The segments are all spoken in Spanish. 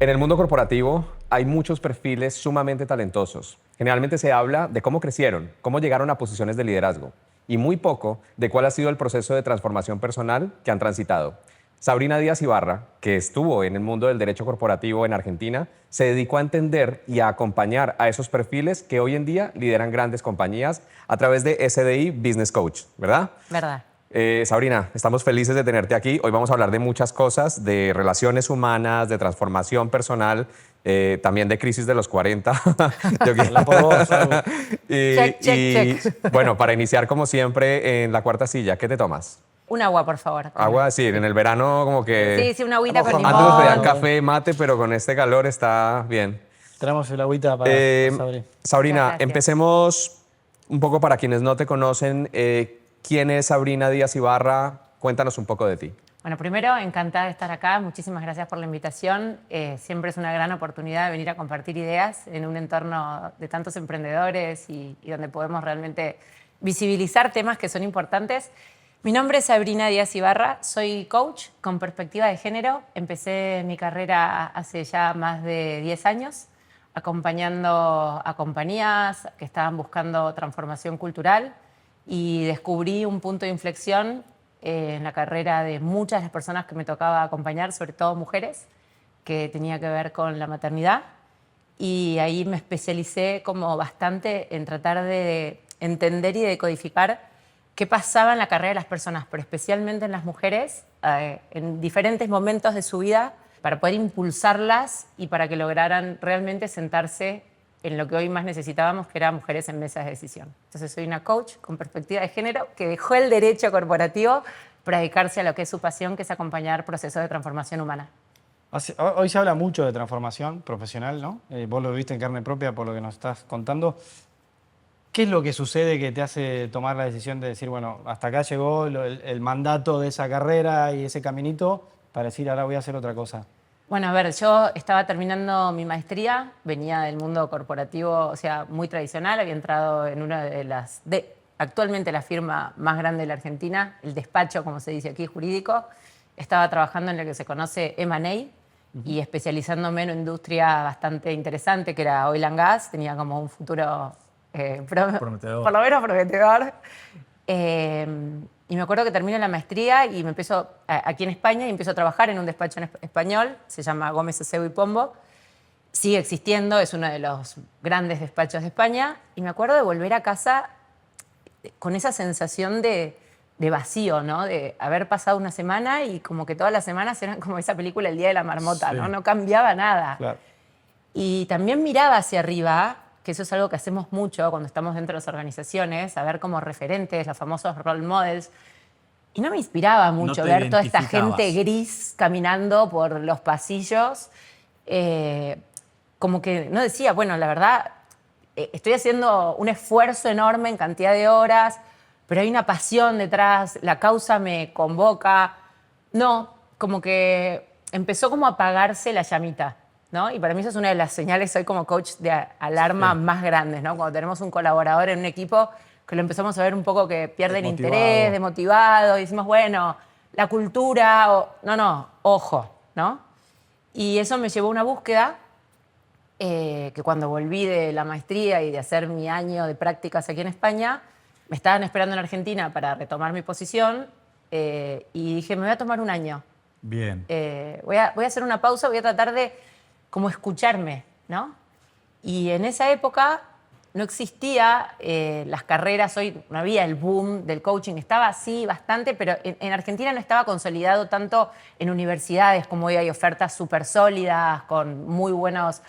En el mundo corporativo hay muchos perfiles sumamente talentosos. Generalmente se habla de cómo crecieron, cómo llegaron a posiciones de liderazgo y muy poco de cuál ha sido el proceso de transformación personal que han transitado. Sabrina Díaz Ibarra, que estuvo en el mundo del derecho corporativo en Argentina, se dedicó a entender y a acompañar a esos perfiles que hoy en día lideran grandes compañías a través de SDI Business Coach, ¿verdad? Verdad. Sabrina, estamos felices de tenerte aquí. Hoy vamos a hablar de muchas cosas, de relaciones humanas, de transformación personal, también de crisis de los 40. Habla por vos, Sabu. Check. Bueno, para iniciar como siempre en la cuarta silla, ¿qué te tomas? Un agua, por favor. Agua, sí, en el verano como que... Sí, una agüita con Antes nos pedían limón. café, mate, pero con este calor está bien. Tenemos el agüita para Sabri. Sabrina, Muchas gracias. empecemos un poco para quienes no te conocen. ¿Quién es Sabrina Díaz Ibarra? Cuéntanos un poco de ti. Bueno, primero, encantada de estar acá. Muchísimas gracias por la invitación. Siempre es una gran oportunidad de venir a compartir ideas en un entorno de tantos emprendedores y donde podemos realmente visibilizar temas que son importantes. Mi nombre es Sabrina Díaz Ibarra, soy coach con perspectiva de género. Empecé mi carrera hace ya más de 10 años, acompañando a compañías que estaban buscando transformación cultural y descubrí un punto de inflexión en la carrera de muchas de las personas que me tocaba acompañar, sobre todo mujeres, que tenía que ver con la maternidad. Y ahí me especialicé como bastante en tratar de entender y decodificar qué pasaba en la carrera de las personas, pero especialmente en las mujeres, en diferentes momentos de su vida, para poder impulsarlas y para que lograran realmente sentarse en lo que hoy más necesitábamos, que eran mujeres en mesas de decisión. Entonces soy una coach con perspectiva de género que dejó el derecho corporativo para dedicarse a lo que es su pasión, que es acompañar procesos de transformación humana. Hoy se habla mucho de transformación profesional, ¿no? Vos lo viviste en carne propia por lo que nos estás contando. ¿Qué es lo que sucede que te hace tomar la decisión de decir, bueno, hasta acá llegó el mandato de esa carrera y ese caminito para decir, ahora voy a hacer otra cosa? Bueno, a ver, yo estaba terminando mi maestría, venía del mundo corporativo, o sea, muy tradicional, había entrado en una de las, actualmente la firma más grande de la Argentina, el despacho, como se dice aquí, jurídico. Estaba trabajando en lo que se conoce M&A y especializándome en una industria bastante interesante, que era oil and gas, tenía como un futuro Prometedor. por lo menos prometedor. Y me acuerdo que termino la maestría y me empiezo aquí en España y empiezo a trabajar en un despacho en español, se llama Gómez Acebo y Pombo. Sigue existiendo, es uno de los grandes despachos de España. Y me acuerdo de volver a casa con esa sensación de vacío, ¿no? De haber pasado una semana y como que todas las semanas eran como esa película El Día de la Marmota, Sí. ¿no? No cambiaba nada. Claro. Y también miraba hacia arriba, que eso es algo que hacemos mucho cuando estamos dentro de las organizaciones, a ver como referentes, los famosos role models. Y no me inspiraba mucho te ver toda esta identificabas. gente gris caminando por los pasillos. Como que no decía, bueno, la verdad, estoy haciendo un esfuerzo enorme en cantidad de horas, pero hay una pasión detrás, la causa me convoca. No, como que empezó como a apagarse la llamita, ¿no? Y para mí eso es una de las señales, soy como coach de alarma más grandes, ¿no? Cuando tenemos un colaborador en un equipo que lo empezamos a ver un poco que pierde el Desmotivado. interés, desmotivado, y decimos, bueno, la cultura, no, ojo, ¿no? Y eso me llevó a una búsqueda que cuando volví de la maestría y de hacer mi año de prácticas aquí en España, me estaban esperando en Argentina para retomar mi posición y dije, me voy a tomar un año. Bien. Voy a hacer una pausa, voy a tratar de como escucharme, ¿no? Y en esa época no existía las carreras, hoy no había el boom del coaching, estaba así bastante, pero en Argentina no estaba consolidado tanto en universidades como hoy hay ofertas súper sólidas, con muy buenos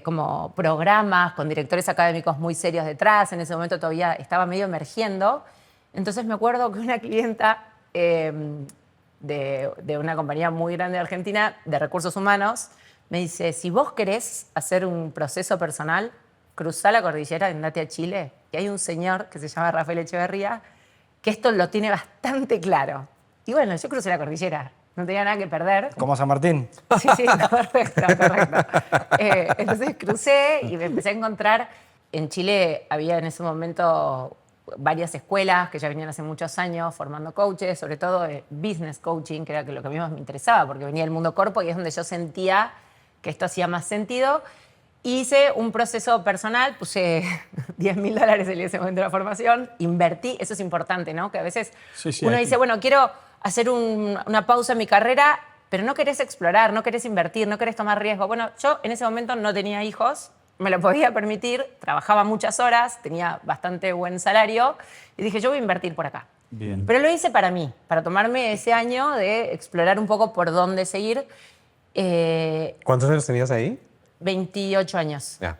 como programas, con directores académicos muy serios detrás. En ese momento todavía estaba medio emergiendo. Entonces me acuerdo que una clienta de una compañía muy grande de Argentina, de recursos humanos, me dice, si vos querés hacer un proceso personal, cruzá la cordillera y andate a Chile, que hay un señor que se llama Rafael Echeverría, que esto lo tiene bastante claro. Y bueno, yo crucé la cordillera, no tenía nada que perder. Como San Martín. Sí, correcto. Entonces crucé y me empecé a encontrar. En Chile había en ese momento varias escuelas que ya venían hace muchos años formando coaches, sobre todo business coaching, que era lo que a mí más me interesaba, porque venía del mundo corpo y es donde yo sentía que esto hacía más sentido. Hice un proceso personal, puse $10.000 en ese momento de la formación, invertí, eso es importante, ¿no? Que a veces uno dice, bueno, quiero hacer una pausa en mi carrera, pero no querés explorar, no querés invertir, no querés tomar riesgo. Bueno, yo en ese momento no tenía hijos, me lo podía permitir, trabajaba muchas horas, tenía bastante buen salario y dije, yo voy a invertir por acá. Bien. Pero lo hice para mí, para tomarme ese año de explorar un poco por dónde seguir. ¿Cuántos años tenías ahí? 28 años. Ya.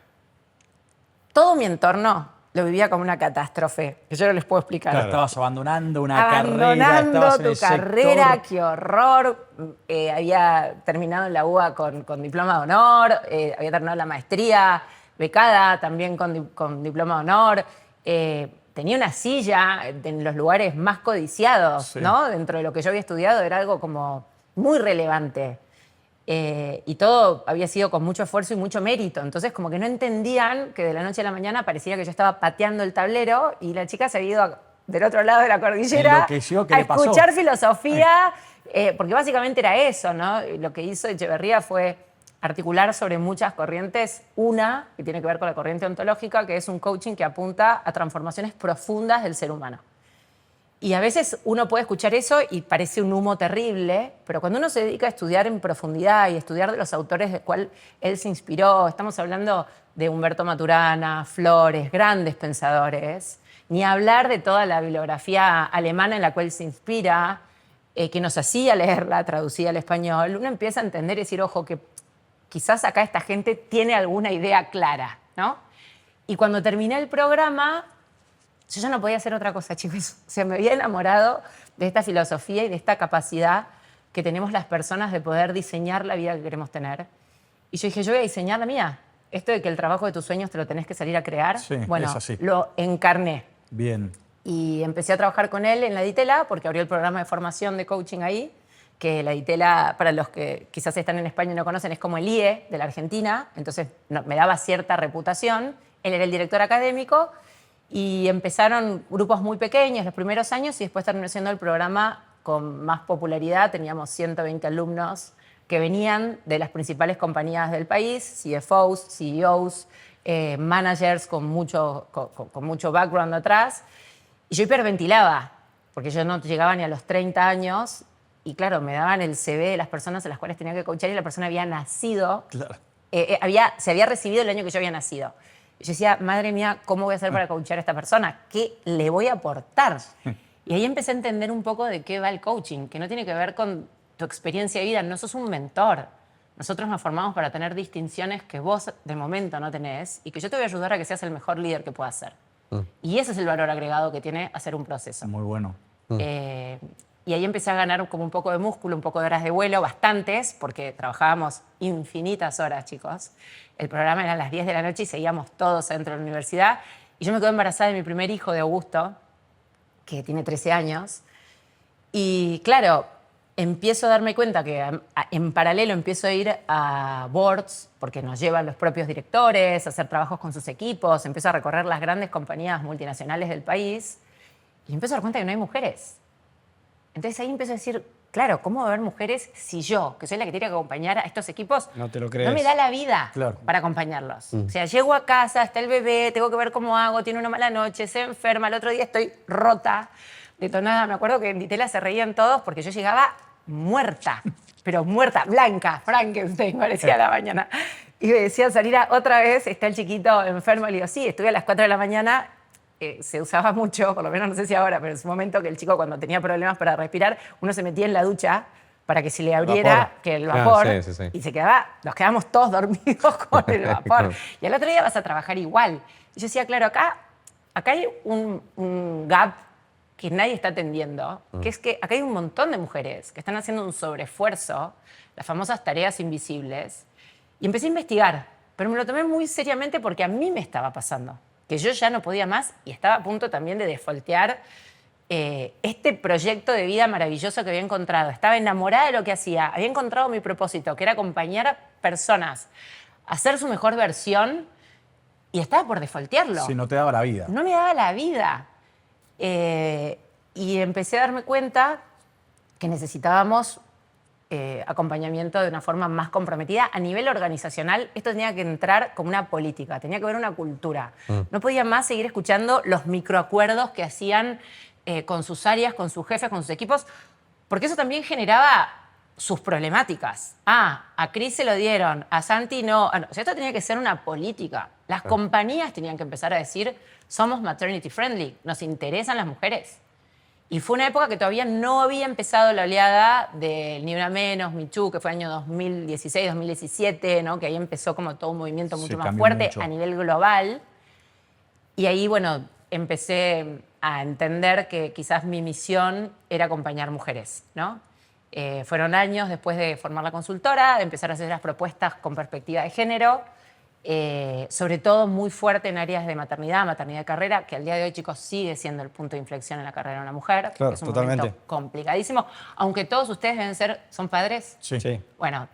Todo mi entorno lo vivía como una catástrofe, que yo no les puedo explicar. Claro, estabas abandonando una carrera. Abandonando Estabas en tu el carrera, sector. qué horror. Había terminado en la UBA con diploma de honor, había terminado la maestría, becada también con diploma de honor. Tenía una silla en los lugares más codiciados, Sí. ¿no? Dentro de lo que yo había estudiado era algo como muy relevante. Y todo había sido con mucho esfuerzo y mucho mérito. Entonces, como que no entendían que de la noche a la mañana parecía que yo estaba pateando el tablero y la chica se había ido del otro lado de la cordillera Enloqueció, ¿qué a le pasó? escuchar filosofía, porque básicamente era eso, ¿no? Lo que hizo Echeverría fue articular sobre muchas corrientes. Una, que tiene que ver con la corriente ontológica, que es un coaching que apunta a transformaciones profundas del ser humano. Y a veces uno puede escuchar eso y parece un humo terrible, pero cuando uno se dedica a estudiar en profundidad y estudiar de los autores de cual él se inspiró, estamos hablando de Humberto Maturana, Flores, grandes pensadores, ni hablar de toda la bibliografía alemana en la cual se inspira, que nos hacía leerla, traducida al español, uno empieza a entender y decir, ojo, que quizás acá esta gente tiene alguna idea clara, ¿no? Y cuando terminé el programa, yo ya no podía hacer otra cosa, chicos. O sea, me había enamorado de esta filosofía y de esta capacidad que tenemos las personas de poder diseñar la vida que queremos tener. Y yo dije, yo voy a diseñar la mía. Esto de que el trabajo de tus sueños te lo tenés que salir a crear, Sí, bueno, es así. lo encarné. Bien. Y empecé a trabajar con él en la Ditela, porque abrió el programa de formación de coaching ahí, que la Ditela, para los que quizás están en España y no conocen, es como el IE de la Argentina, entonces me daba cierta reputación. Él era el director académico y empezaron grupos muy pequeños los primeros años y después terminó siendo el programa con más popularidad. Teníamos 120 alumnos que venían de las principales compañías del país, CFOs, CEOs, managers con mucho background atrás. Y yo hiperventilaba, porque yo no llegaba ni a los 30 años y claro, me daban el CV de las personas a las cuales tenía que coachar y la persona había nacido, Claro. se había recibido el año que yo había nacido. Y yo decía, madre mía, ¿cómo voy a hacer para coachar a esta persona? ¿Qué le voy a aportar? Y ahí empecé a entender un poco de qué va el coaching, que no tiene que ver con tu experiencia de vida, no sos un mentor. Nosotros nos formamos para tener distinciones que vos de momento no tenés y que yo te voy a ayudar a que seas el mejor líder que puedas ser. Y ese es el valor agregado que tiene hacer un proceso. Muy bueno. Y ahí empecé a ganar como un poco de músculo, un poco de horas de vuelo, bastantes, porque trabajábamos infinitas horas, chicos. El programa era a las 10 de la noche y seguíamos todos dentro de la universidad. Y yo me quedé embarazada de mi primer hijo, de Augusto, que tiene 13 años. Y claro, empiezo a darme cuenta que en paralelo empiezo a ir a boards, porque nos llevan los propios directores, a hacer trabajos con sus equipos, empiezo a recorrer las grandes compañías multinacionales del país y empiezo a dar cuenta que no hay mujeres. Entonces ahí empiezo a decir, claro, ¿cómo va a haber mujeres si yo, que soy la que tiene que acompañar a estos equipos, No te lo crees. no me da la vida Claro. para acompañarlos? O sea, llego a casa, está el bebé, tengo que ver cómo hago, tiene una mala noche, se enferma, el otro día estoy rota, detonada. Me acuerdo que en Ditela se reían todos porque yo llegaba muerta, pero muerta, blanca, Frankenstein, parecía a la mañana. Y me decían, Sarira, otra vez está el chiquito enfermo. Le digo, sí, estuve a las 4 de la mañana. Se usaba mucho, por lo menos no sé si ahora, pero en su momento que el chico cuando tenía problemas para respirar, uno se metía en la ducha para que se le abriera vapor. que el vapor Sí, sí. y nos quedábamos todos dormidos con el vapor. Y al otro día vas a trabajar igual. Y yo decía, claro, acá hay un gap que nadie está atendiendo, que es que acá hay un montón de mujeres que están haciendo un sobreesfuerzo, las famosas tareas invisibles, y empecé a investigar, pero me lo tomé muy seriamente porque a mí me estaba pasando, que yo ya no podía más y estaba a punto también de defoltear este proyecto de vida maravilloso que había encontrado. Estaba enamorada de lo que hacía, había encontrado mi propósito, que era acompañar a personas a ser su mejor versión y estaba por defoltearlo. Si no te daba la vida. No me daba la vida. Y empecé a darme cuenta que necesitábamos acompañamiento de una forma más comprometida. A nivel organizacional, esto tenía que entrar como una política, tenía que haber una cultura. No podía más seguir escuchando los microacuerdos que hacían con sus áreas, con sus jefes, con sus equipos, porque eso también generaba sus problemáticas. A Cris se lo dieron, a Santi no. O sea, esto tenía que ser una política. Las compañías tenían que empezar a decir, somos maternity friendly, nos interesan las mujeres. Y fue una época que todavía no había empezado la oleada del Ni Una Menos, Me Too, que fue el año 2016, 2017, ¿no? Que ahí empezó como todo un movimiento mucho más fuerte a nivel global. Y ahí, bueno, empecé a entender que quizás mi misión era acompañar mujeres, ¿no? Fueron años después de formar la consultora, de empezar a hacer las propuestas con perspectiva de género, sobre todo muy fuerte en áreas de maternidad de carrera, que al día de hoy, chicos, sigue siendo el punto de inflexión en la carrera de una mujer. Claro, es un totalmente. momento complicadísimo. Aunque todos ustedes son padres. Sí. Bueno,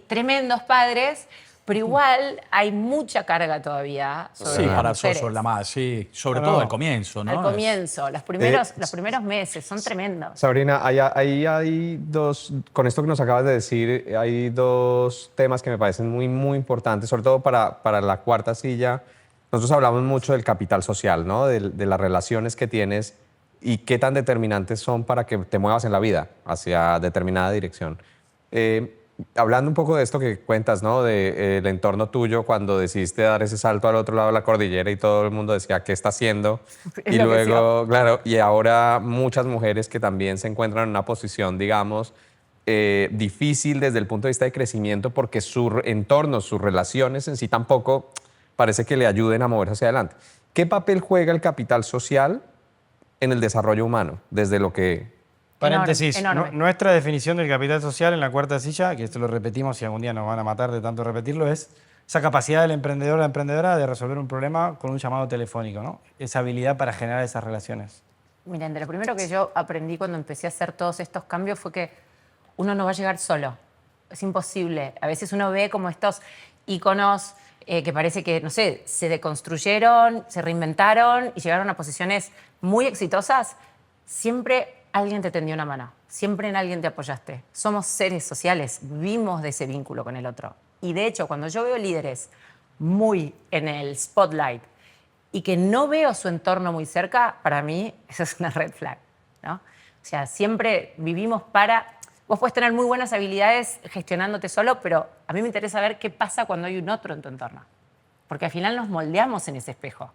tremendos padres, pero igual hay mucha carga todavía sobre las para mujeres. sobre la madre, sí. Sobre No, todo no. al comienzo, ¿no? Al comienzo, los primeros meses son tremendos. Sabrina, ahí hay dos, con esto que nos acabas de decir, hay dos temas que me parecen muy, muy importantes, sobre todo para la cuarta silla. Nosotros hablamos mucho del capital social, ¿no? De las relaciones que tienes y qué tan determinantes son para que te muevas en la vida hacia determinada dirección. Hablando un poco de esto que cuentas, ¿no? El entorno tuyo cuando decidiste dar ese salto al otro lado de la cordillera y todo el mundo decía, ¿qué está haciendo? Y luego, claro, y ahora muchas mujeres que también se encuentran en una posición, digamos, difícil desde el punto de vista de crecimiento porque su entorno, sus relaciones en sí tampoco parece que le ayuden a moverse hacia adelante. ¿Qué papel juega el capital social en el desarrollo humano desde lo que... Paréntesis, Enorme. nuestra definición del capital social en la cuarta silla, que esto lo repetimos y algún día nos van a matar de tanto repetirlo, es esa capacidad del emprendedor o la emprendedora de resolver un problema con un llamado telefónico, ¿no? Esa habilidad para generar esas relaciones. Miren, de lo primero que yo aprendí cuando empecé a hacer todos estos cambios fue que uno no va a llegar solo. Es imposible. A veces uno ve como estos íconos que parece que, no sé, se deconstruyeron, se reinventaron y llegaron a posiciones muy exitosas. Siempre alguien te tendió una mano, siempre en alguien te apoyaste. Somos seres sociales, vivimos de ese vínculo con el otro. Y de hecho, cuando yo veo líderes muy en el spotlight y que no veo su entorno muy cerca, para mí eso es una red flag, ¿no? O sea, siempre vivimos para... Vos puedes tener muy buenas habilidades gestionándote solo, pero a mí me interesa ver qué pasa cuando hay un otro en tu entorno. Porque al final nos moldeamos en ese espejo.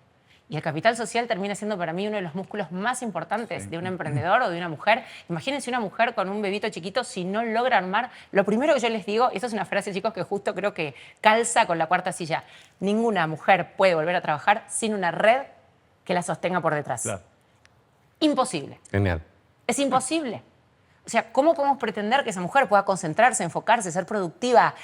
Y el capital social termina siendo para mí uno de los músculos más importantes de un emprendedor o de una mujer. Imagínense una mujer con un bebito chiquito, si no logra armar... Lo primero que yo les digo, y eso es una frase, chicos, que justo creo que calza con la cuarta silla. Ninguna mujer puede volver a trabajar sin una red que la sostenga por detrás. Claro. Imposible. Genial. Es imposible. O sea, ¿cómo podemos pretender que esa mujer pueda concentrarse, enfocarse, ser productiva,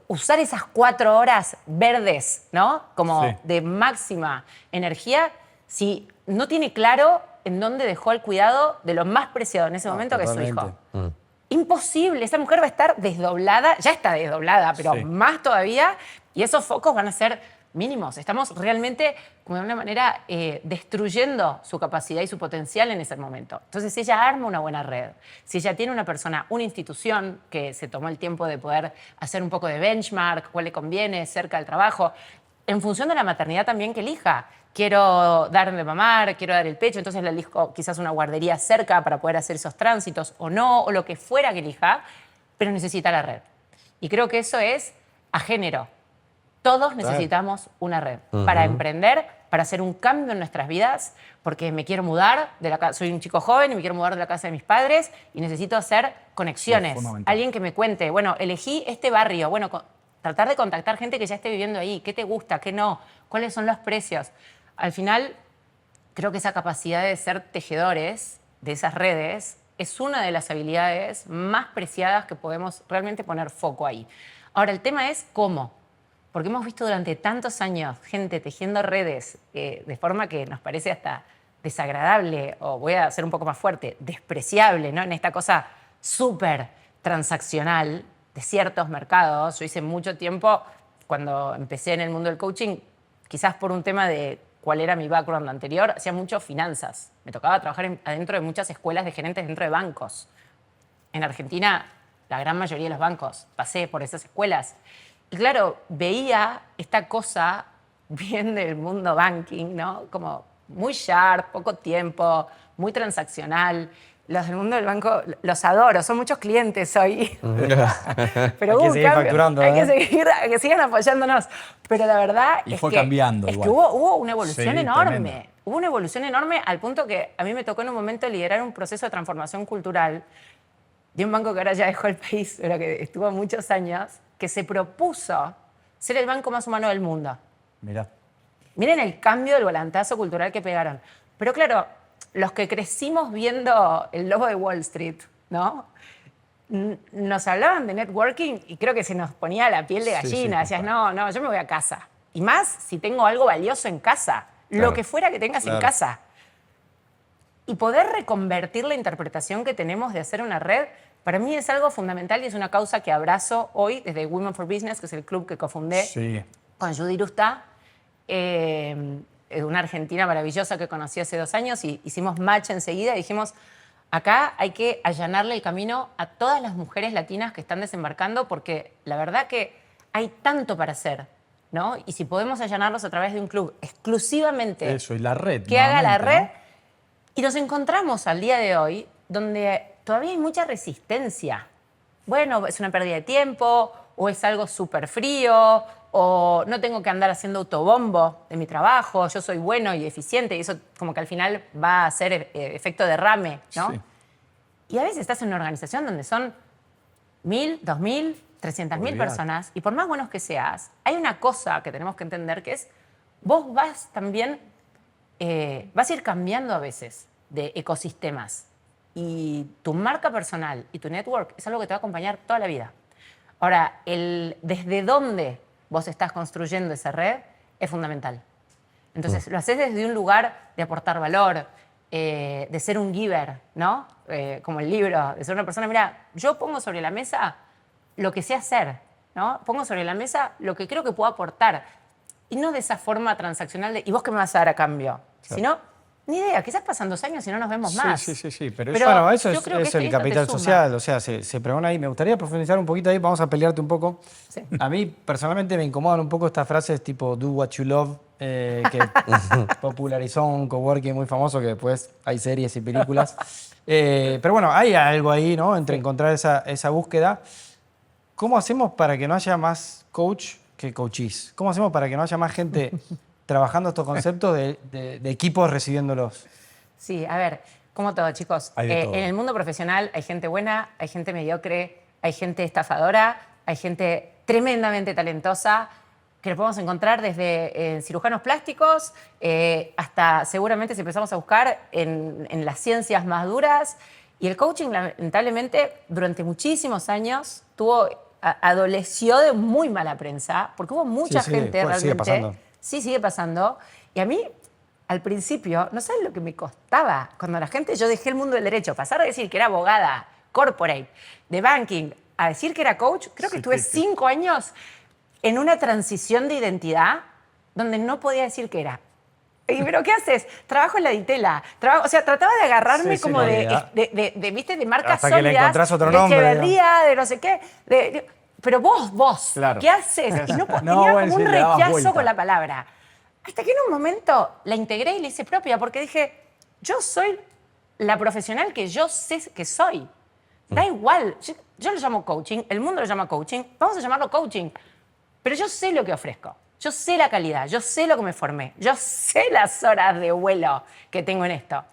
usar esas 4 horas verdes, ¿no? Como Sí. de máxima energía, si no tiene claro en dónde dejó el cuidado de lo más preciado en ese momento, que es su hijo? totalmente. Imposible. Esa mujer va a estar desdoblada, ya está desdoblada, pero Sí. más todavía, y esos focos van a ser mínimos. Estamos realmente, como de una manera, destruyendo su capacidad y su potencial en ese momento. Entonces, si ella arma una buena red, si ella tiene una persona, una institución que se tomó el tiempo de poder hacer un poco de benchmark, cuál le conviene cerca del trabajo, en función de la maternidad también que elija. Quiero dar de mamar, quiero dar el pecho, entonces le elijo quizás una guardería cerca para poder hacer esos tránsitos o no, o lo que fuera que elija, pero necesita la red. Y creo que eso es a género. Todos necesitamos una red para emprender, para hacer un cambio en nuestras vidas, porque me quiero mudar de la casa, soy un chico joven y me quiero mudar de la casa de mis padres y necesito hacer conexiones. Es fundamental. Alguien que me cuente, bueno, elegí este barrio, bueno, tratar de contactar gente que ya esté viviendo ahí, qué te gusta, qué no, cuáles son los precios. Al final, creo que esa capacidad de ser tejedores de esas redes es una de las habilidades más preciadas que podemos realmente poner foco ahí. Ahora, el tema es cómo. Porque hemos visto durante tantos años gente tejiendo redes de forma que nos parece hasta desagradable, o voy a ser un poco más fuerte, despreciable, ¿no? En esta cosa súper transaccional de ciertos mercados. Yo hice mucho tiempo, cuando empecé en el mundo del coaching, quizás por un tema de cuál era mi background anterior, hacía mucho finanzas. Me tocaba trabajar adentro de muchas escuelas de gerentes dentro de bancos. En Argentina la gran mayoría de los bancos. Pasé por esas escuelas. Y claro, veía esta cosa bien del mundo banking, ¿no? Como muy sharp, poco tiempo, muy transaccional. Los del mundo del banco los adoro, son muchos clientes hoy. Pero Hay hubo que un seguir cambio, facturando, hay ¿eh? que seguir, que sigan apoyándonos. Pero la verdad Y es fue que, cambiando es que igual. hubo una evolución Sí, enorme. tremendo. Hubo una evolución enorme al punto que a mí me tocó en un momento liderar un proceso de transformación cultural de un banco que ahora ya dejó el país, pero que estuvo muchos años, que se propuso ser el banco más humano del mundo. Mirá. Miren el cambio del volantazo cultural que pegaron. Pero claro, los que crecimos viendo el lobo de Wall Street, ¿no? Nos hablaban de networking y creo que se nos ponía la piel de Sí, gallina. sí, Decías, no, yo me voy a casa. Y más si tengo algo valioso en casa. Claro. Lo que fuera que tengas en casa. Y poder reconvertir la interpretación que tenemos de hacer una red, para mí es algo fundamental y es una causa que abrazo hoy desde Women for Business, que es el club que cofundé Sí. con Judy Rustá, una argentina maravillosa que conocí hace 2 años, y hicimos match enseguida y dijimos, acá hay que allanarle el camino a todas las mujeres latinas que están desembarcando, porque la verdad que hay tanto para hacer, ¿no? Y si podemos allanarlos a través de un club exclusivamente Eso, y la red. que haga la nuevamente, red, y nos encontramos al día de hoy donde todavía hay mucha resistencia. Bueno, es una pérdida de tiempo, o es algo súper frío, o no tengo que andar haciendo autobombo de mi trabajo, yo soy bueno y eficiente, y eso como que al final va a ser efecto derrame, ¿no? Sí. Y a veces estás en una organización donde son 1.000, 2.000, 300.000 Olvidate. personas, y por más buenos que seas, hay una cosa que tenemos que entender, que es, vos vas también, vas a ir cambiando a veces de ecosistemas, y tu marca personal y tu network es algo que te va a acompañar toda la vida. Ahora, desde dónde vos estás construyendo esa red es fundamental. Entonces, lo haces desde un lugar de aportar valor, de ser un giver, ¿no? Como el libro, de ser una persona, mira, yo pongo sobre la mesa lo que sé hacer, ¿no? Pongo sobre la mesa lo que creo que puedo aportar. Y no de esa forma transaccional de, ¿y vos qué me vas a dar a cambio? Sino, ni idea, quizás pasan 2 años y no nos vemos más. Sí. Pero, Pero bueno, eso yo es, creo que es esto el capital te suma. social, o sea, se pregona ahí. Me gustaría profundizar un poquito ahí, vamos a pelearte un poco. Sí. A mí, personalmente, me incomodan un poco estas frases tipo do what you love, que popularizó un coworking muy famoso, que después hay series y películas. Pero bueno, hay algo ahí, ¿no? Entre encontrar esa búsqueda. ¿Cómo hacemos para que no haya más coach que coaches? ¿Cómo hacemos para que no haya más gente trabajando estos conceptos de equipos recibiéndolos? Sí, a ver, como todo, chicos. Hay de todo. En el mundo profesional hay gente buena, hay gente mediocre, hay gente estafadora, hay gente tremendamente talentosa, que lo podemos encontrar desde cirujanos plásticos hasta seguramente si empezamos a buscar en las ciencias más duras. Y el coaching, lamentablemente, durante muchísimos años adoleció de muy mala prensa, porque hubo mucha Sí, gente pues sigue realmente. pasando. Sí, sigue pasando. Y a mí, al principio, no saben lo que me costaba cuando yo dejé el mundo del derecho, pasar de decir que era abogada, corporate, de banking, a decir que era coach. Creo que estuve 5 años en una transición de identidad donde no podía decir que era. Y, ¿pero qué haces? Trabajo en la Ditela. O sea, trataba de agarrarme Sí, como sí, ¿viste? De marcas hasta que le sólidas, encontrás otro de nombre, Echeverría, de no sé qué. Pero vos, Claro. ¿qué haces? Y no, tenía bueno, como un sí, le dabas rechazo vuelta. con la palabra. Hasta que en un momento la integré y la hice propia, porque dije, yo soy la profesional que yo sé que soy. Da igual, yo lo llamo coaching, el mundo lo llama coaching, vamos a llamarlo coaching. Pero yo sé lo que ofrezco, yo sé la calidad, yo sé lo que me formé, yo sé las horas de vuelo que tengo en esto.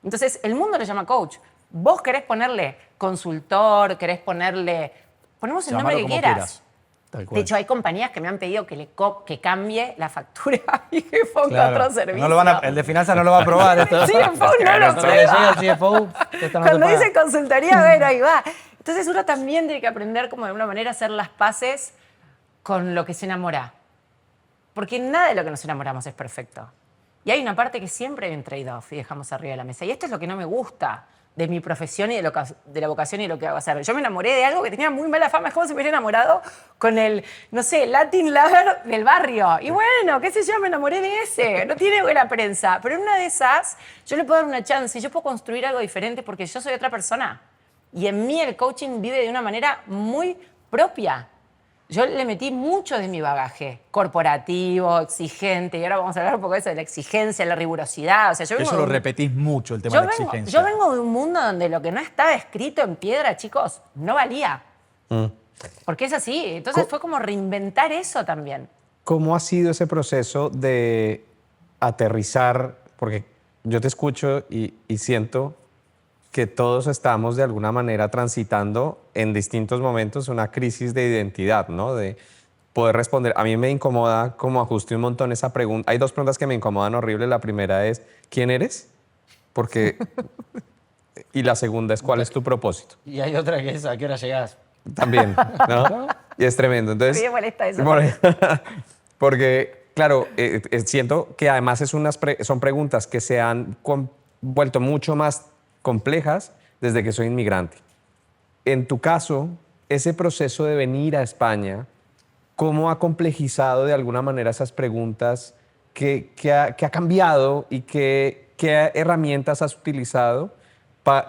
Entonces, el mundo lo llama coach. Vos querés ponerle consultor, querés ponemos el nombre Llámalo que como quieras. Tal cual. De hecho, hay compañías que me han pedido que cambie la factura y que ponga Claro. otro servicio. No lo el de finanzas no lo va a aprobar. Esto. Sí, CFO no lo Hasta que llegue prueba. el CFO, esto no se Cuando paga. dice consultoría, bueno, ahí va. Entonces uno también tiene que aprender como de alguna manera a hacer las paces con lo que se enamora. Porque nada de lo que nos enamoramos es perfecto. Y hay una parte que siempre hay un trade-off y dejamos arriba de la mesa. Y esto es lo que no me gusta de mi profesión y de la vocación y lo que hago hacer. Yo me enamoré de algo que tenía muy mala fama. Es como si me hubiera enamorado con el, no sé, Latin lover del barrio. Y bueno, qué sé yo, me enamoré de ese. No tiene buena prensa. Pero en una de esas, yo le puedo dar una chance y yo puedo construir algo diferente porque yo soy otra persona. Y en mí el coaching vive de una manera muy propia. Yo le metí mucho de mi bagaje corporativo, exigente, y ahora vamos a hablar un poco de eso, de la exigencia, la rigurosidad. O sea, yo vengo Eso de lo un- repetís mucho, el tema yo de la vengo, exigencia. yo vengo de un mundo donde lo que no estaba escrito en piedra, chicos, no valía. Porque es así. Entonces fue como reinventar eso también. ¿Cómo ha sido ese proceso de aterrizar? Porque yo te escucho y siento que todos estamos de alguna manera transitando en distintos momentos una crisis de identidad, ¿no? De poder responder. A mí me incomoda como ajuste un montón esa pregunta. Hay dos preguntas que me incomodan horrible. La primera es, ¿quién eres? Porque... y la segunda es, ¿cuál es tu propósito? Y hay otra que es, ¿a qué hora llegás? También, ¿no? Y es tremendo. Entonces, Sí, me molesta eso porque, claro, siento que además son preguntas que se han vuelto mucho más complejas desde que soy inmigrante. En tu caso, ese proceso de venir a España, ¿cómo ha complejizado de alguna manera esas preguntas? ¿Qué ha cambiado y qué herramientas has utilizado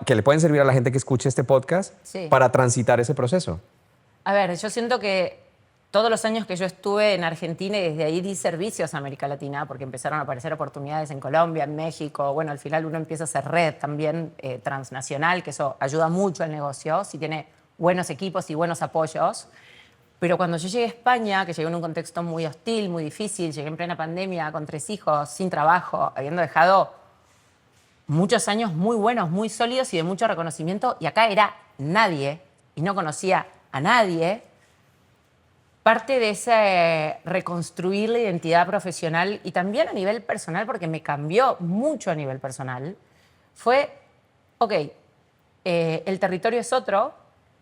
que le pueden servir a la gente que escuche este podcast Sí. para transitar ese proceso? A ver, yo siento que todos los años que yo estuve en Argentina y desde ahí di servicios a América Latina, porque empezaron a aparecer oportunidades en Colombia, en México. Bueno, al final uno empieza a hacer red también transnacional, que eso ayuda mucho al negocio, si tiene buenos equipos y buenos apoyos. Pero cuando yo llegué a España, que llegué en un contexto muy hostil, muy difícil, llegué en plena pandemia, con 3 hijos, sin trabajo, habiendo dejado muchos años muy buenos, muy sólidos y de mucho reconocimiento, y acá era nadie, y no conocía a nadie. Parte de ese reconstruir la identidad profesional y también a nivel personal, porque me cambió mucho a nivel personal, fue, ok, el territorio es otro,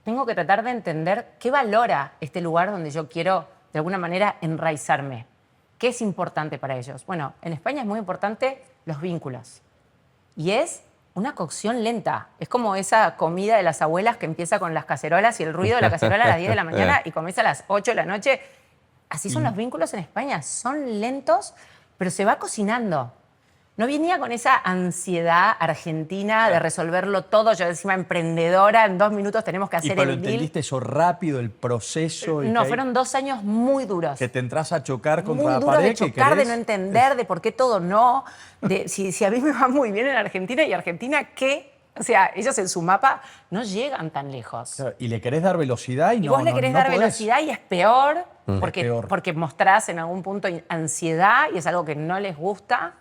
tengo que tratar de entender qué valora este lugar donde yo quiero, de alguna manera, enraizarme. ¿Qué es importante para ellos? Bueno, en España es muy importante los vínculos. Y es una cocción lenta. Es como esa comida de las abuelas que empieza con las cacerolas y el ruido de la cacerola a las 10 de la mañana y comienza a las 8 de la noche. Así son los vínculos en España. Son lentos, pero se va cocinando. No venía con esa ansiedad argentina de resolverlo todo. Yo encima emprendedora, en 2 minutos tenemos que ¿Y hacer pero el deal. entendiste eso rápido, el proceso? Y No, que fueron 2 años muy duros. que te entras a chocar contra Muy la duro pared. de que chocar, de querés- no entender, de por qué todo no. Si a mí me va muy bien en Argentina y Argentina, ¿qué? O sea, ellos en su mapa no llegan tan lejos. Claro, y le querés dar velocidad y, Y no vos le no- querés no dar podés. velocidad y es peor, Es porque, peor. porque mostrás en algún punto ansiedad y es algo que no les gusta.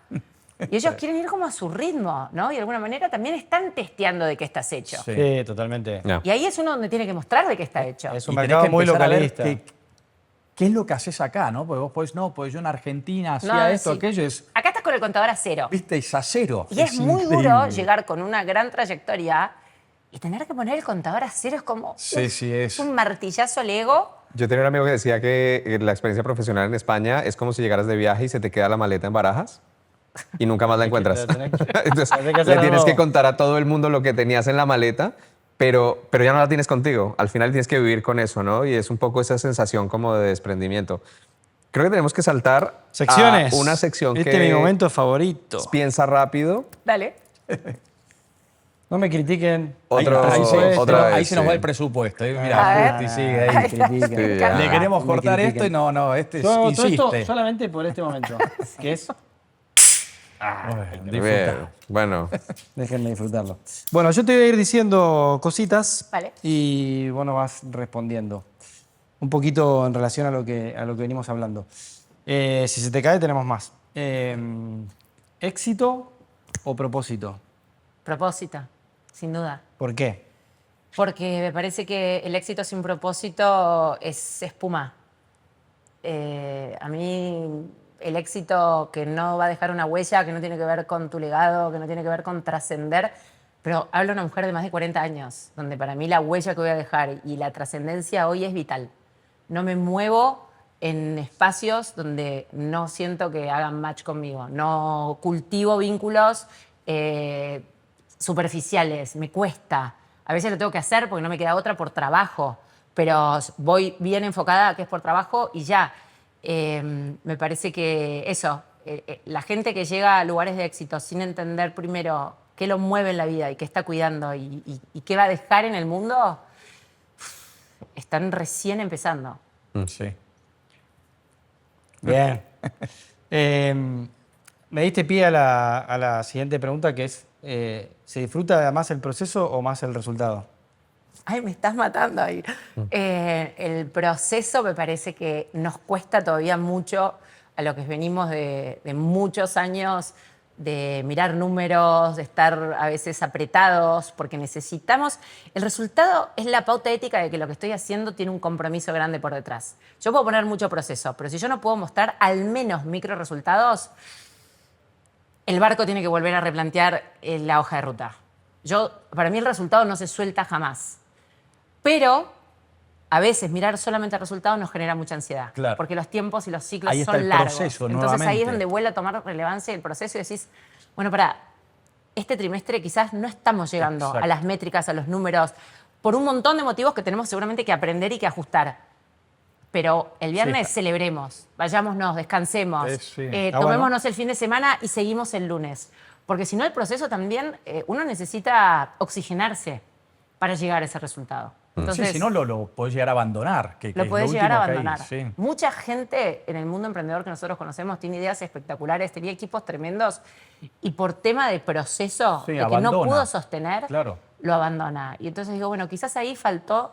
Y ellos quieren ir como a su ritmo, ¿no? Y de alguna manera también están testeando de qué estás hecho. Sí. Sí, totalmente. No. Y ahí es uno donde tiene que mostrar de qué está hecho. Es un Y tenés mercado que muy empezar a ver localista. ¿Qué es lo que haces acá, no? Porque vos podés, no, pues yo en Argentina hacía No, esto, sí. aquello, es, Acá estás con el contador a cero. viste, es a cero. Y es muy increíble. duro llegar con una gran trayectoria y tener que poner el contador a cero es como Sí, sí, es. un martillazo al ego. Yo tenía un amigo que decía que la experiencia profesional en España es como si llegaras de viaje y se te queda la maleta en Barajas y nunca más la encuentras. Entonces, tenés que hacer le de tienes nuevo. que contar a todo el mundo lo que tenías en la maleta, pero ya no la tienes contigo. Al final tienes que vivir con eso, ¿no? Y es un poco esa sensación como de desprendimiento. Creo que tenemos que saltar Secciones. a una sección Este que es mi momento favorito. piensa rápido. Dale. No me critiquen. Otro- ahí, otra vez, se nos sí. va el presupuesto. A Mira, ver. Justi sigue ahí. Ahí está, me Sí, encanta. ya. Le queremos Me cortar critiquen. esto y no, este Yo hago todo insiste. esto solamente por este momento, que es... Disfruta. Bien, bueno, Déjenme disfrutarlo. Bueno, yo te voy a ir diciendo cositas Vale. y bueno, vas respondiendo. Un poquito en relación a lo que venimos hablando. Si se te cae, tenemos más. ¿Éxito o propósito? Propósito, sin duda. ¿Por qué? Porque me parece que el éxito sin propósito es espuma. A mí el éxito que no va a dejar una huella, que no tiene que ver con tu legado, que no tiene que ver con trascender, pero hablo de una mujer de más de 40 años, donde para mí la huella que voy a dejar y la trascendencia hoy es vital. No me muevo en espacios donde no siento que hagan match conmigo, no cultivo vínculos superficiales, me cuesta. A veces lo tengo que hacer porque no me queda otra por trabajo, pero voy bien enfocada a que es por trabajo y ya. Me parece que eso, la gente que llega a lugares de éxito sin entender primero qué lo mueve en la vida y qué está cuidando y qué va a dejar en el mundo, están recién empezando. Sí. Bien. Me diste pie a la siguiente pregunta, que es, ¿se disfruta más el proceso o más el resultado? Ay, me estás matando ahí. El proceso me parece que nos cuesta todavía mucho a lo que venimos de muchos años de mirar números, de estar a veces apretados, porque necesitamos... El resultado es la pauta ética de que lo que estoy haciendo tiene un compromiso grande por detrás. Yo puedo poner mucho proceso, pero si yo no puedo mostrar al menos micro resultados, el barco tiene que volver a replantear la hoja de ruta. Para mí el resultado no se suelta jamás. Pero a veces mirar solamente el resultado nos genera mucha ansiedad. Claro. Porque los tiempos y los ciclos Ahí está son el largos. proceso, Entonces ahí nuevamente. es donde vuelve a tomar relevancia el proceso y decís, bueno, este trimestre quizás no estamos llegando Exacto. a las métricas, a los números, por un montón de motivos que tenemos seguramente que aprender y que ajustar. Pero el viernes Sí. celebremos, vayámonos, descansemos, Sí. tomémonos el fin de semana y seguimos el lunes. Porque si no, el proceso también, uno necesita oxigenarse para llegar a ese resultado. Entonces, Sí, si no lo podés llegar a abandonar. Que lo es podés llegar a último que hay. abandonar. Sí. Mucha gente en el mundo emprendedor que nosotros conocemos tiene ideas espectaculares, tenía equipos tremendos y por tema de proceso, Sí, de que no abandona. pudo sostener, Claro. lo abandona. Y entonces digo, bueno, quizás ahí faltó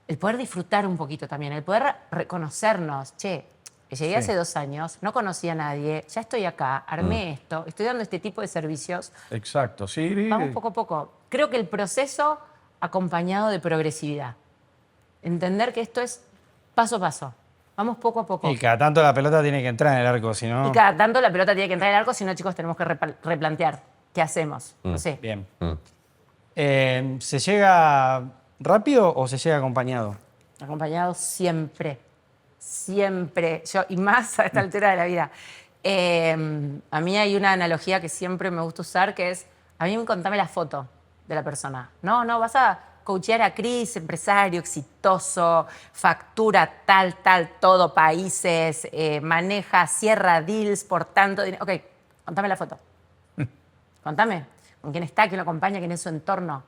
el poder disfrutar un poquito también, el poder reconocernos. Che, llegué Sí. hace 2 años, no conocía a nadie, ya estoy acá, armé esto, estoy dando este tipo de servicios. Exacto, sí. Vamos poco a poco. Creo que el proceso acompañado de progresividad. Entender que esto es paso a paso. Vamos poco a poco. Y cada tanto la pelota tiene que entrar en el arco, si no... Y cada tanto la pelota tiene que entrar en el arco, si no, chicos, tenemos que replantear qué hacemos. No sé. Bien. ¿Se llega rápido o se llega acompañado? Acompañado siempre. Siempre. Y más a esta altura de la vida. A mí hay una analogía que siempre me gusta usar, que es, a mí contame la foto de la persona. No, vas a coachear a Cris, empresario, exitoso, factura tal, todo, países, maneja, cierra deals por tanto dinero. Ok, contame la foto. Contame con quién está, quién lo acompaña, quién es su entorno,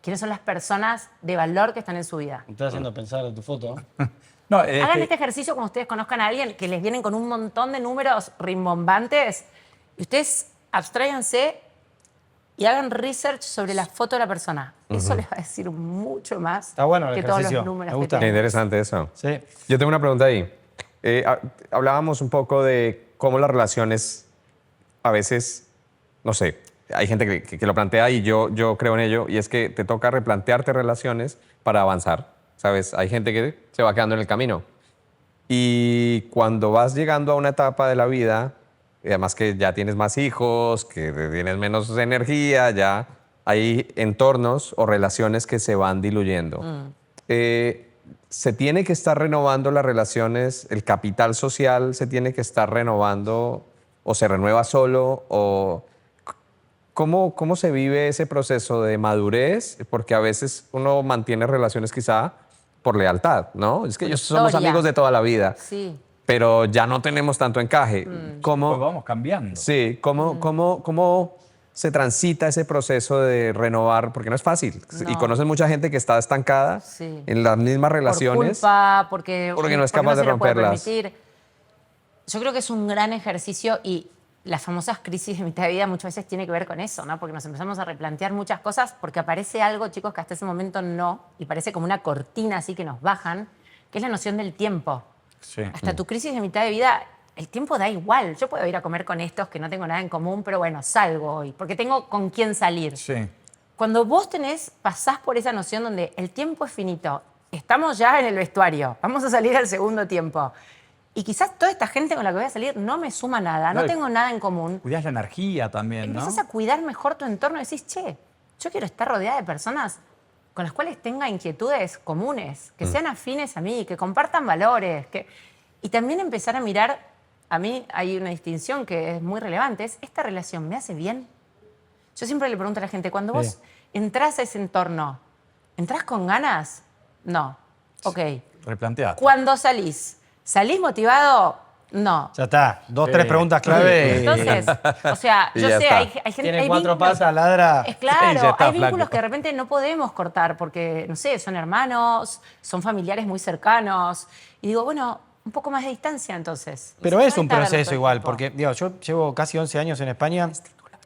quiénes son las personas de valor que están en su vida. Me estás haciendo pensar en tu foto. No, Hagan este ejercicio cuando ustedes conozcan a alguien que les vienen con un montón de números rimbombantes y ustedes abstráiganse y hagan research sobre la foto de la persona. Eso les va a decir mucho más Está bueno el que todos ejercicio. los números Me que gusta. Qué tenemos. interesante eso. Sí. Yo tengo una pregunta ahí. Hablábamos un poco de cómo las relaciones a veces, no sé, hay gente que lo plantea y yo creo en ello, y es que te toca replantearte relaciones para avanzar, ¿sabes? Hay gente que se va quedando en el camino. Y cuando vas llegando a una etapa de la vida, y además que ya tienes más hijos, que tienes menos energía, ya hay entornos o relaciones que se van diluyendo. Se tiene que estar renovando las relaciones, el capital social se tiene que estar renovando o se renueva solo, o ¿cómo se vive ese proceso de madurez? Porque a veces uno mantiene relaciones quizá por lealtad, ¿no? Es que Por somos historia. amigos de toda la vida, Sí. pero ya no tenemos tanto encaje. pues ¿Cómo, vamos cambiando. sí, cómo se transita ese proceso de renovar? Porque no es fácil. Y No. conoces mucha gente que está estancada Sí. en las mismas relaciones. Por culpa, porque no es capaz de se lo puede romperlas. permitir. Yo creo que es un gran ejercicio y las famosas crisis de mitad de vida muchas veces tiene que ver con eso, ¿no? Porque nos empezamos a replantear muchas cosas porque aparece algo, chicos, que hasta ese momento no, y parece como una cortina así que nos bajan, que es la noción del tiempo. Sí. Hasta tu crisis de mitad de vida, el tiempo da igual. Yo puedo ir a comer con estos que no tengo nada en común, pero bueno, salgo hoy, porque tengo con quién salir. Sí. Cuando vos pasás por esa noción donde el tiempo es finito, estamos ya en el vestuario, vamos a salir al segundo tiempo. Y quizás toda esta gente con la que voy a salir no me suma nada, no No, tengo nada en común. Cuidás la energía también, ¿no? Empiezas a cuidar mejor tu entorno y decís, che, yo quiero estar rodeada de personas con las cuales tenga inquietudes comunes, que sean afines a mí, que compartan valores. Y también empezar a mirar, a mí hay una distinción que es muy relevante, es, ¿esta relación me hace bien? Yo siempre le pregunto a la gente, cuando vos entrás a ese entorno, ¿entrás con ganas? No. Ok. Replanteate. Cuando salís motivado, No. Ya está. 2, 3 preguntas clave. Entonces, o sea, Y yo ya sé, está. hay gente... Tiene hay 4 vínculos- patas, ladra. Es claro, Sí, ya está, hay vínculos flaco. que de repente no podemos cortar porque, no sé, son hermanos, son familiares muy cercanos. Y digo, bueno, un poco más de distancia entonces. Pero Y se es un puede estar todo proceso el igual, tiempo. porque digo, yo llevo casi 11 años en España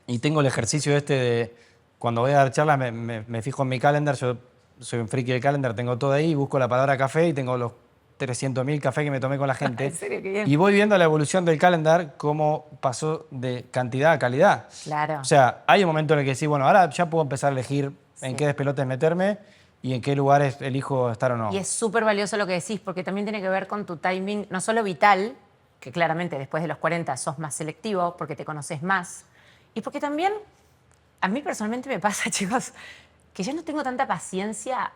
y tengo el ejercicio este de cuando voy a dar charlas me fijo en mi calendar, yo soy un friki del calendar, tengo todo ahí, busco la palabra café y tengo los 300.000 cafés que me tomé con la gente. ¿En serio? Qué bien. Y voy viendo la evolución del calendar, cómo pasó de cantidad a calidad. Claro. O sea, hay un momento en el que sí, bueno, ahora ya puedo empezar a elegir en Sí. qué despelotes meterme y en qué lugares elijo estar o no. Y es súper valioso lo que decís, porque también tiene que ver con tu timing, no solo vital, que claramente después de los 40 sos más selectivo, porque te conoces más, y porque también, a mí personalmente me pasa, chicos, que yo no tengo tanta paciencia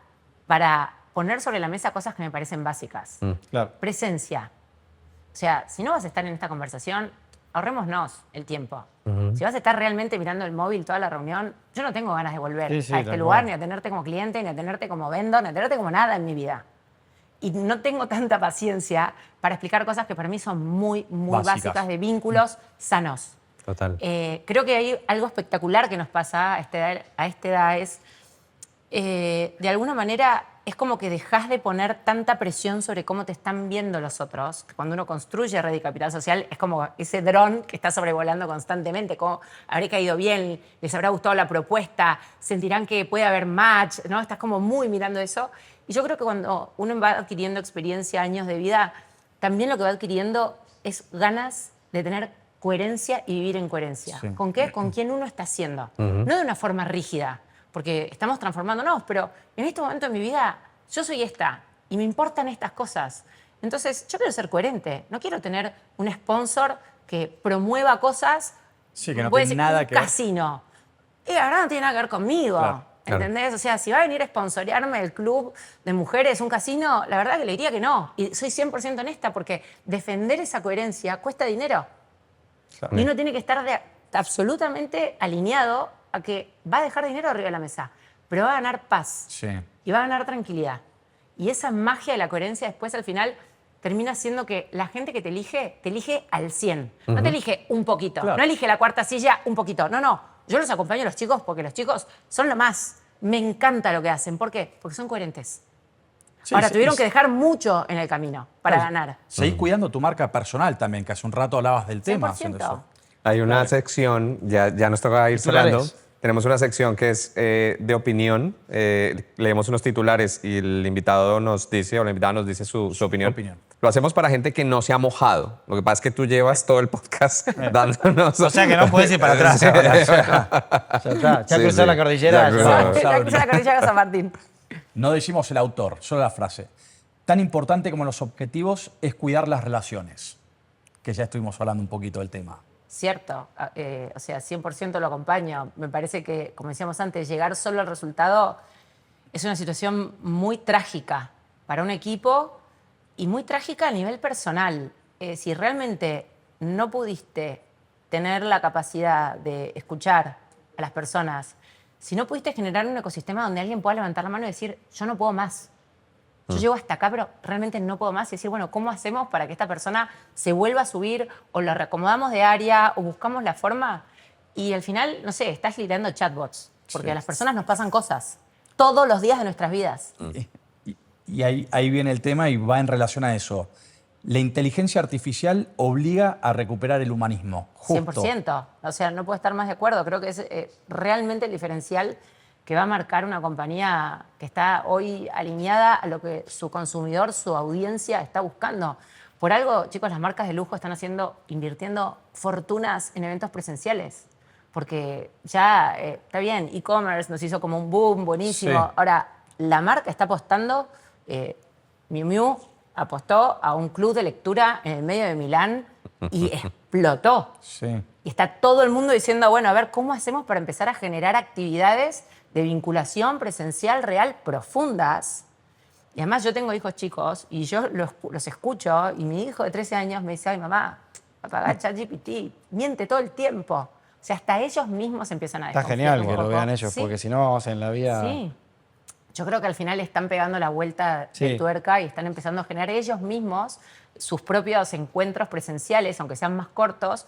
para poner sobre la mesa cosas que me parecen básicas. Claro. Presencia. O sea, si no vas a estar en esta conversación, ahorrémonos el tiempo. Si vas a estar realmente mirando el móvil toda la reunión, yo no tengo ganas de volver Sí, sí, a este tal lugar, cual. ni a tenerte como cliente, ni a tenerte como vendor, ni a tenerte como nada en mi vida. Y no tengo tanta paciencia para explicar cosas que para mí son muy, muy Básicas. básicas de vínculos sanos. Total. Creo que hay algo espectacular que nos pasa a esta edad es, de alguna manera, es como que dejas de poner tanta presión sobre cómo te están viendo los otros. Que cuando uno construye red y capital social, es como ese dron que está sobrevolando constantemente. Cómo habré caído bien, les habrá gustado la propuesta, sentirán que puede haber match, ¿no? Estás como muy mirando eso. Y yo creo que cuando uno va adquiriendo experiencia, años de vida, también lo que va adquiriendo es ganas de tener coherencia y vivir en coherencia. Sí. ¿Con qué? Con quién uno está siendo. No de una forma rígida, porque estamos transformándonos, pero en este momento de mi vida yo soy esta y me importan estas cosas. Entonces, yo quiero ser coherente. No quiero tener un sponsor que promueva cosas. Sí, que no puede tiene ser nada un que ver. casino. Y la verdad no tiene nada que ver conmigo. Claro, claro. ¿Entendés? O sea, si va a venir a sponsorearme el club de mujeres, un casino, la verdad que le diría que no. Y soy 100% honesta porque defender esa coherencia cuesta dinero. Claro. Y uno tiene que estar absolutamente alineado a que va a dejar dinero arriba de la mesa, pero va a ganar paz Sí. y va a ganar tranquilidad. Y esa magia de la coherencia después al final termina siendo que la gente que te elige al 100. No te elige un poquito, Claro. no elige la cuarta silla un poquito. No, no. Yo los acompaño a los chicos porque los chicos son lo más. Me encanta lo que hacen. ¿Por qué? Porque son coherentes. Sí, Ahora, sí, tuvieron sí. que dejar mucho en el camino para Claro. ganar. Seguís cuidando tu marca personal también, que hace un rato hablabas del tema. 100%. haciendo eso. Hay una sección, ya nos toca ir Titulares. cerrando. Tenemos una sección que es de opinión. Leemos unos titulares y el invitado nos dice, o la invitada nos dice su opinión. opinión. Lo hacemos para gente que no se ha mojado. Lo que pasa es que tú llevas todo el podcast dándonos. O sea que no puedes ir para atrás ahora. Ya está. Ya Sí, cruzar sí. la cordillera. Ya ya cruzar. vamos. Ya cruzó la cordillera de San Martín. No decimos el autor, solo la frase. Tan importante como los objetivos es cuidar las relaciones. Que ya estuvimos hablando un poquito del tema. Cierto, o sea, 100% lo acompaño. Me parece que, como decíamos antes, llegar solo al resultado es una situación muy trágica para un equipo y muy trágica a nivel personal. Si realmente no pudiste tener la capacidad de escuchar a las personas, si no pudiste generar un ecosistema donde alguien pueda levantar la mano y decir, yo no puedo más. Yo llego hasta acá, pero realmente no puedo más. Y decir, bueno, ¿cómo hacemos para que esta persona se vuelva a subir? O la reacomodamos de área, o buscamos la forma. Y al final, no sé, estás liderando chatbots. Porque a las personas nos pasan cosas todos los días de nuestras vidas. Y ahí viene el tema y va en relación a eso. La inteligencia artificial obliga a recuperar el humanismo. Justo. 100%. O sea, no puedo estar más de acuerdo. Creo que es realmente el diferencial que va a marcar una compañía que está hoy alineada a lo que su consumidor, su audiencia está buscando. Por algo, chicos, las marcas de lujo están invirtiendo fortunas en eventos presenciales. Porque ya, está bien, e-commerce nos hizo como un boom buenísimo. Sí. Ahora, la marca está apostando, Miu Miu apostó a un club de lectura en el medio de Milán y explotó. Sí. Y está todo el mundo diciendo, bueno, a ver, ¿cómo hacemos para empezar a generar actividades de vinculación presencial real profundas? Y además yo tengo hijos chicos y yo los escucho y mi hijo de 13 años me dice, ay mamá, apaga ChatGPT, miente todo el tiempo. O sea, hasta ellos mismos empiezan a Está desconfiar genial un que lo poco. vean ellos, Sí, porque si no, en la vida... sí. yo creo que al final están pegando la vuelta de Sí. tuerca y están empezando a generar ellos mismos sus propios encuentros presenciales, aunque sean más cortos,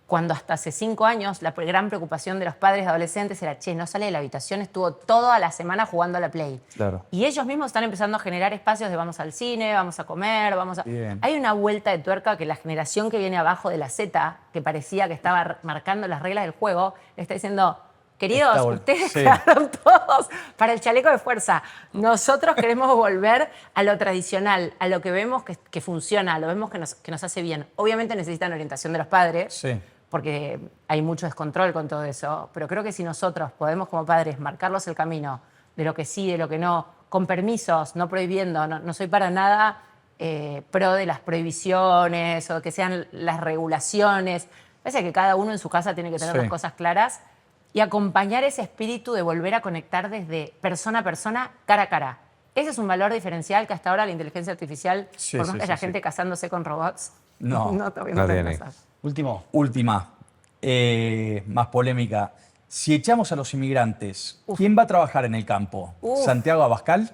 cuando hasta hace 5 años la gran preocupación de los padres adolescentes era, che, no sale de la habitación, estuvo toda la semana jugando a la Play. Claro. Y ellos mismos están empezando a generar espacios de vamos al cine, vamos a comer, vamos a... Bien. Hay una vuelta de tuerca que la generación que viene abajo de la Z, que parecía que estaba marcando las reglas del juego, le está diciendo, queridos, ustedes Sí. quedaron todos para el chaleco de fuerza. Nosotros queremos volver a lo tradicional, a lo que vemos que funciona, a lo vemos que nos hace bien. Obviamente necesitan orientación de los padres, Sí. porque hay mucho descontrol con todo eso, pero creo que si nosotros podemos como padres marcarlos el camino de lo que sí, de lo que no, con permisos, no prohibiendo, no soy para nada pro de las prohibiciones o que sean las regulaciones. Parece que cada uno en su casa tiene que tener Sí. las cosas claras y acompañar ese espíritu de volver a conectar desde persona a persona, cara a cara. Ese es un valor diferencial que hasta ahora la inteligencia artificial, Sí, por más sí, que haya sí, gente casándose con robots, No. todavía No no tiene tiene. casas. Último. Última, más polémica. Si echamos a los inmigrantes, ¿quién va a trabajar en el campo? Uf. ¿Santiago Abascal?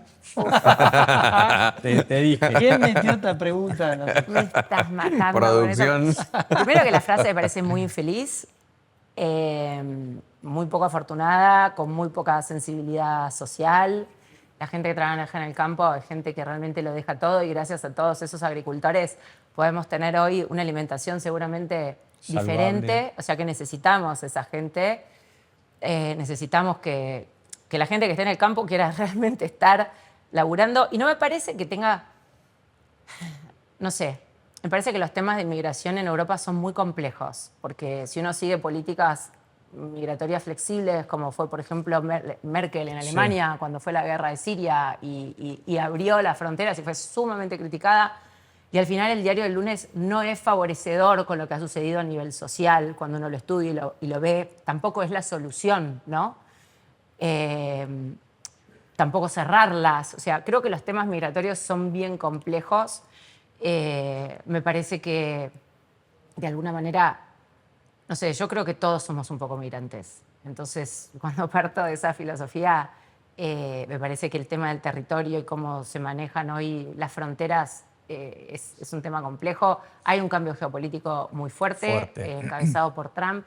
Te dije. ¿Quién metió esta pregunta? No sé. Me estás matando. Producción. con eso. Primero que la frase me parece muy infeliz, muy poco afortunada, con muy poca sensibilidad social. La gente que trabaja en el campo es gente que realmente lo deja todo y gracias a todos esos agricultores podemos tener hoy una alimentación seguramente Saludable. diferente. O sea que necesitamos esa gente. Necesitamos que la gente que esté en el campo quiera realmente estar laburando. Y no me parece que tenga, no sé, me parece que los temas de inmigración en Europa son muy complejos, porque si uno sigue políticas migratorias flexibles, como fue, por ejemplo, Merkel en Alemania, cuando fue la guerra de Siria y abrió las fronteras y fue sumamente criticada, y al final el diario del lunes no es favorecedor con lo que ha sucedido a nivel social, cuando uno lo estudia y lo ve, tampoco es la solución, ¿no? Tampoco cerrarlas. O sea, creo que los temas migratorios son bien complejos. Me parece que, de alguna manera, no sé, yo creo que todos somos un poco migrantes. Entonces, cuando parto de esa filosofía, me parece que el tema del territorio y cómo se manejan hoy las fronteras es un tema complejo. Hay un cambio geopolítico muy fuerte. Encabezado por Trump.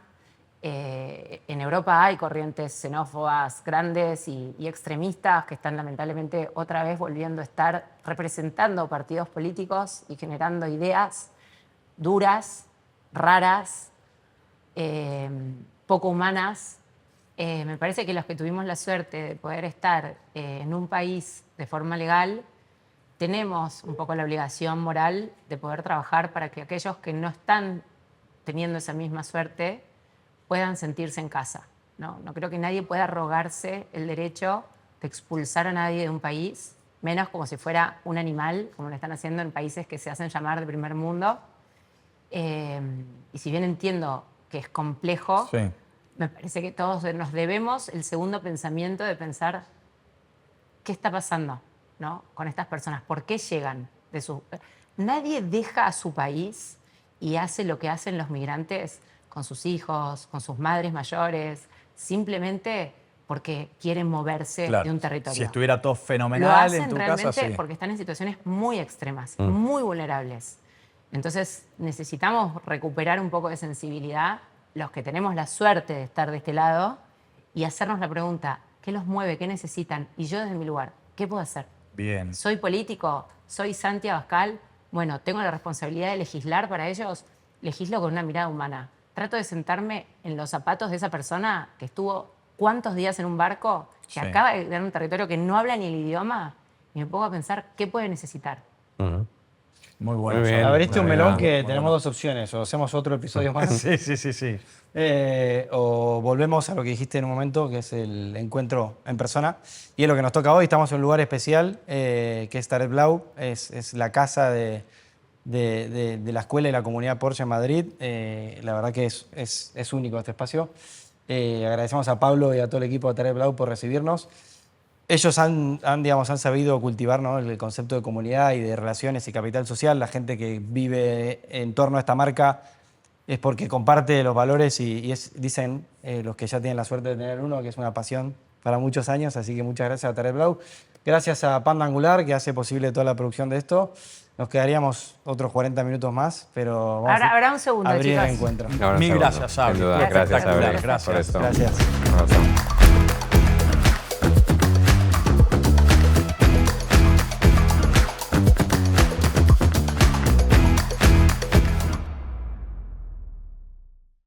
En Europa hay corrientes xenófobas grandes y extremistas que están lamentablemente otra vez volviendo a estar representando partidos políticos y generando ideas duras, raras, poco humanas. Me parece que los que tuvimos la suerte de poder estar en un país de forma legal tenemos un poco la obligación moral de poder trabajar para que aquellos que no están teniendo esa misma suerte puedan sentirse en casa. No creo que nadie pueda arrogarse el derecho de expulsar a nadie de un país, menos como si fuera un animal, como lo están haciendo en países que se hacen llamar de primer mundo. Y si bien entiendo que es complejo, Sí. me parece que todos nos debemos el segundo pensamiento de pensar qué está pasando, ¿no? Con estas personas, por qué llegan de su... Nadie deja a su país y hace lo que hacen los migrantes con sus hijos, con sus madres mayores, simplemente porque quieren moverse Claro. de un territorio. Si estuviera todo Lo fenomenal hacen en tu realmente casa, sí. porque están en situaciones muy extremas, muy vulnerables. Entonces necesitamos recuperar un poco de sensibilidad, los que tenemos la suerte de estar de este lado, y hacernos la pregunta, ¿qué los mueve? ¿Qué necesitan? Y yo desde mi lugar, ¿qué puedo hacer? Bien. ¿Soy político? ¿Soy Santi Abascal? Bueno, tengo la responsabilidad de legislar para ellos, legislo con una mirada humana. Trato de sentarme en los zapatos de esa persona que estuvo cuántos días en un barco, que Sí. acaba de tener un territorio que no habla ni el idioma, y me pongo a pensar qué puede necesitar. Muy bueno. Muy bien. Saúl. Abriste un Muy melón bien. que tenemos dos opciones. O hacemos otro episodio más. Sí, sí, sí, sí. O volvemos a lo que dijiste en un momento, que es el encuentro en persona. Y es lo que nos toca hoy. Estamos en un lugar especial, que es Taret Blau. Es la casa de la escuela y la comunidad Porsche en Madrid. La verdad que es único este espacio. Agradecemos a Pablo y a todo el equipo de Taret Blau por recibirnos. Ellos han sabido cultivar, ¿no?, el concepto de comunidad y de relaciones y capital social. La gente que vive en torno a esta marca es porque comparte los valores y dicen los que ya tienen la suerte de tener uno, que es una pasión para muchos años. Así que muchas gracias a Taret Blau. Gracias a Panda Angular, que hace posible toda la producción de esto. Nos quedaríamos otros 40 minutos más, pero vamos Habrá un segundo, a abrir el chicos. encuentro. Ahora un Mil segundo. gracias, Abel. Sin duda, Gracias, gracias, Abel. Abel, Gracias. por esto. Gracias. Un abrazo.